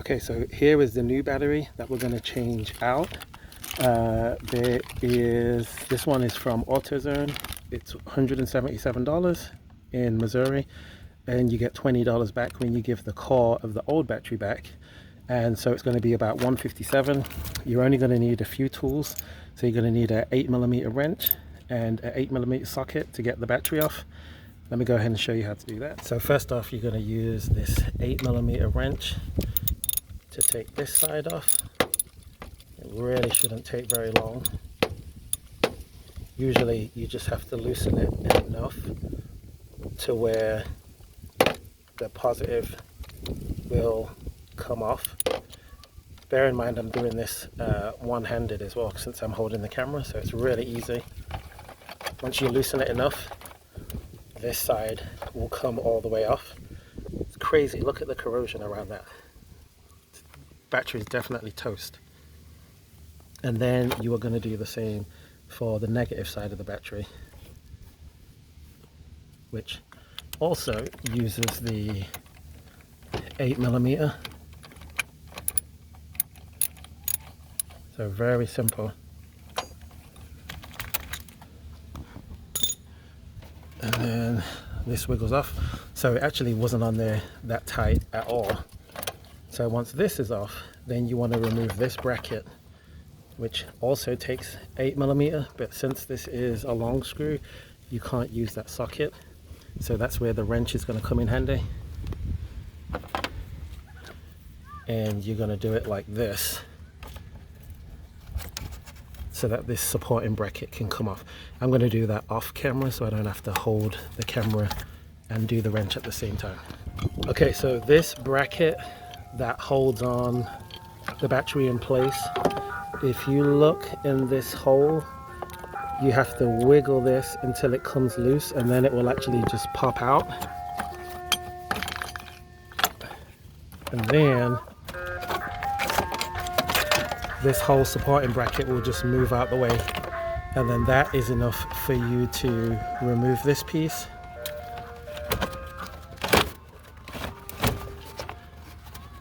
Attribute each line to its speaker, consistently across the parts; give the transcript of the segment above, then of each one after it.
Speaker 1: Okay, so here is the new battery that we're going to change out. This one is from AutoZone. It's $177 in Missouri, and you get $20 back when you give the core of the old battery back. And so it's going to be about $157. You're only going to need a few tools. So you're going to need an 8mm wrench and an 8mm socket to get the battery off. Let me go ahead and show you how to do that. So first off, you're going to use this 8mm wrench to take this side off. It really shouldn't take very long. Usually you just have to loosen it enough to where the positive will come off. Bear in mind I'm doing this one-handed as well since I'm holding the camera, so it's really easy. Once you loosen it enough, this side will come all the way off. It's crazy, look at the corrosion around that. Battery is definitely toast. And then you are going to do the same for the negative side of the battery, which also uses the 8mm. So very simple. And then this wiggles off. So it actually wasn't on there that tight at all. So once this is off, then you want to remove this bracket, which also takes 8mm, but since this is a long screw, you can't use that socket. So that's where the wrench is going to come in handy. And you're going to do it like this, so that this supporting bracket can come off. I'm going to do that off camera so I don't have to hold the camera and do the wrench at the same time. Okay, so this bracket that holds on the battery in place, if you look in this hole, you have to wiggle this until it comes loose, and then it will actually just pop out. And then this whole supporting bracket will just move out the way, and then that is enough for you to remove this piece.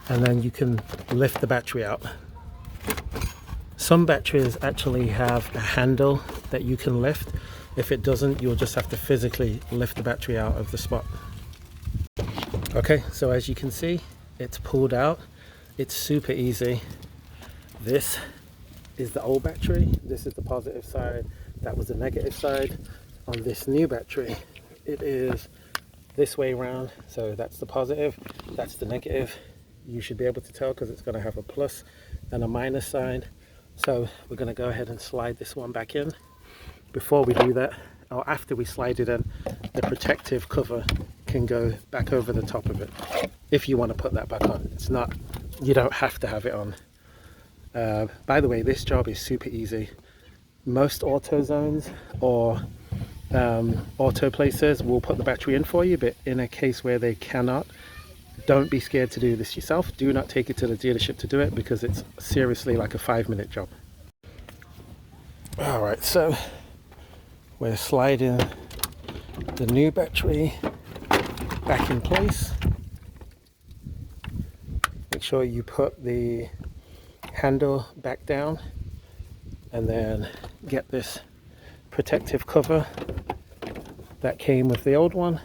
Speaker 1: And then you can lift the battery out. Some batteries actually have a handle that you can lift. If it doesn't, you'll just have to physically lift the battery out of the spot. Okay, so as you can see, it's pulled out. It's super easy. This is the old battery. This is the positive side. That was the negative side. On this new battery, it is this way around. So that's the positive, that's the negative. You should be able to tell because it's going to have a plus and a minus side. So we're going to go ahead and slide this one back in. Before we do that, or after we slide it in, the protective cover can go back over the top of it if you want to put that back on. It's not, you don't have to have it on. By the way, this job is super easy. Most AutoZones or auto places will put the battery in for you, but in a case where they cannot, don't be scared to do this yourself. Do not take it to the dealership to do it, because it's seriously like a 5-minute job. Alright, so we're sliding the new battery back in place. Make sure you put the handle back down, and then get this protective cover that came with the old one,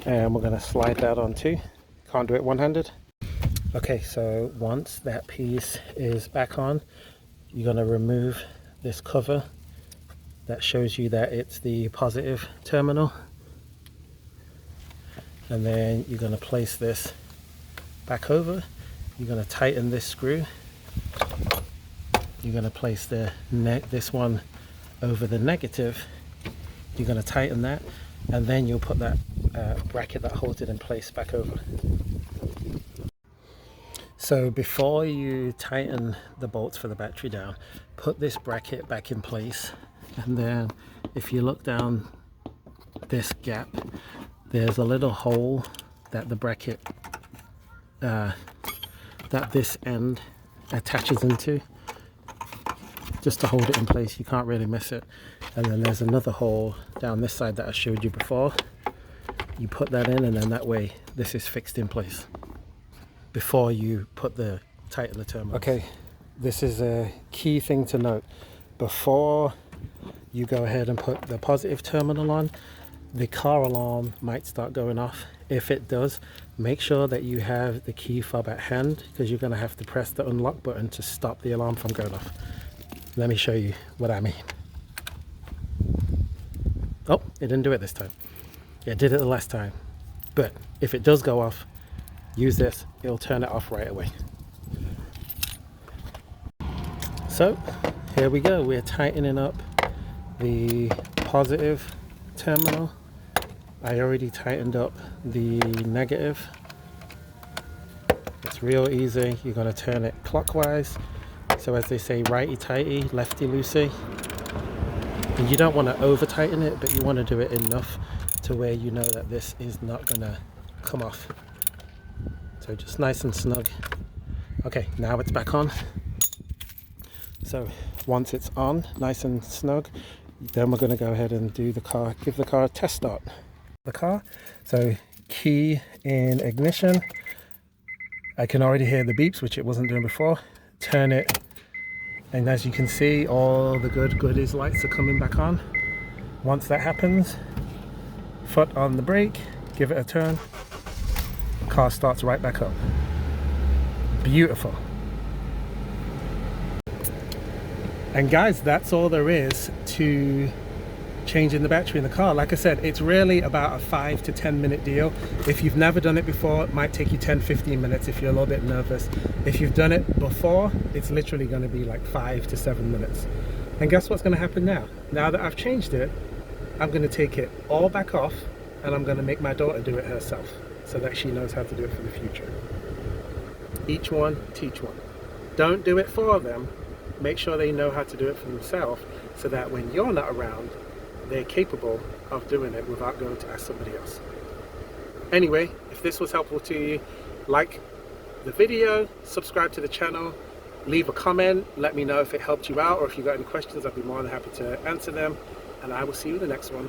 Speaker 1: and we're going to slide that on too. Can't do it one-handed. Okay, so once that piece is back on, you're going to remove this cover that shows you that it's the positive terminal, and then you're going to place this back over. You're going to tighten this screw. You're going to place this one over the negative. You're going to tighten that, and then you'll put that bracket that holds it in place back over. So before you tighten the bolts for the battery down, put this bracket back in place, and then if you look down this gap, there's a little hole that the bracket that this end attaches into, just to hold it in place. You can't really miss it. And then there's another hole down this side that I showed you before. You put that in, and then that way this is fixed in place. before you tighten the terminals. Okay, this is a key thing to note. Before you go ahead and put the positive terminal on, the car alarm might start going off. If it does, make sure that you have the key fob at hand, because you're going to have to press the unlock button to stop the alarm from going off. Let me show you what I mean. Oh, it didn't do it this time. It did it the last time. But if it does go off, use this, it'll turn it off right away. So here we go, we're tightening up the positive terminal. I already tightened up the negative. It's real easy. You're going to turn it clockwise. So as they say, righty tighty, lefty loosey. And you don't want to over tighten it, but you want to do it enough to where you know that this is not going to come off. So just nice and snug. Okay, now it's back on. So once it's on, nice and snug, then we're going to go ahead and give the car a test start. The car, so key in ignition. I can already hear the beeps, which it wasn't doing before. Turn it, and as you can see, all the goodies lights are coming back on. Once that happens, foot on the brake, give it a turn, car starts right back up. Beautiful. And guys, that's all there is to changing the battery in the car. Like I said, it's really about a 5 to 10 minute deal. If you've never done it before, it might take you 10-15 minutes if you're a little bit nervous. If you've done it before, it's literally going to be like 5 to 7 minutes. And guess what's going to happen now? Now that I've changed it, I'm going to take it all back off, and I'm going to make my daughter do it herself so that she knows how to do it for the future. Each one, teach one. Don't do it for them. Make sure they know how to do it for themselves, so that when you're not around, they're capable of doing it without going to ask somebody else. Anyway, if this was helpful to you, like the video, subscribe to the channel, leave a comment, let me know if it helped you out, or if you got any questions, I'd be more than happy to answer them, and I will see you in the next one.